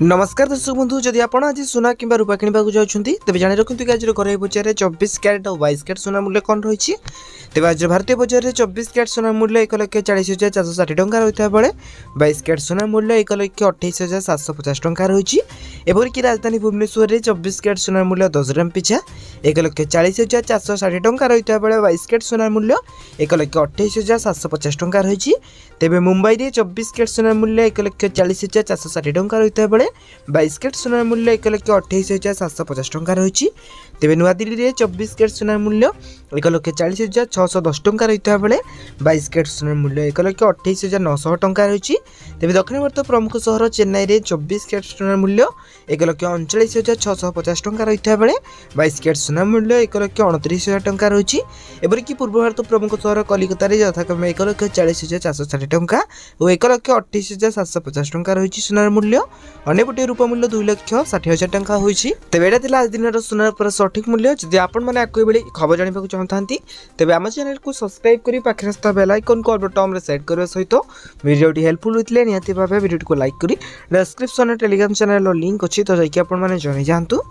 नमस्कार दर्शक बंधु जदि आप आज सुना कि रूपा किणवा चाहते तेज जाणी रखु कि आज घर बजार 24 क्यारेट और 22 क्यारेट सोना मूल्य कौन रही है। तेज आज भारतीय बजार में 24 क्यारेट सोना मूल्य 1,40,460 टंका रही है बेले 22 क्यारेट सोना मूल्य 1,28,750 टंका रही है। एपरिक राजधानी भुवनेश्वर में 24 क्यारेट सोना मूल्य 10 ग्राम पिछा 1,40,460 टंका रही है बेले 22 क्यारेट सोना मूल्य 1,28,750 टंका रही है। तेज मुंबई में 24 क्यारेट सोना मूल्य 1,40,460 टंका रही है बेले 22 क्यारेट सोना मूल्य 1,28,750 टंका रही है। तेज नुआदिल्ली में 24 क्यारेट सोना मूल्य 1,40,610 टंका रही है बेले 22 क्यारेट सोना मूल्य 1,28,900 टंका रही है। तेज दक्षिण भारत प्रमुख सहर चेन्नई में 24 क्यारेट सोना मूल्य 1,39,650 टंका रही है बेले 22 क्यारेट सोना मूल्य 1,29,000 टंका रही है। एपरिक पूर्व भारत प्रमुख सहर कलिकता में यथाक्रमे 1,40,460 टंका और 1,28,750 टंका रही सोनार मूल्य। अन्यपटे रूपा मूल्य 2,60,000 टंका होइछि। तेबे एटा थिला आज दिनर सोनार पर सठिक मूल्य। जदि आपण माने आको बेले खबर जानिबा को चाहतांती तेबे आम चैनल को सब्सक्राइब करी पाखरे स्था बेल आइकन को बटन रे सेट करबा सहित वीडियोटी हेल्पफुल होइतले निहाती भाबे वीडियो को लाइक करी डिस्क्रिप्शन रे टेलीग्राम चैनल लिंक अछि तो जाई कि आपण माने जने जानतु।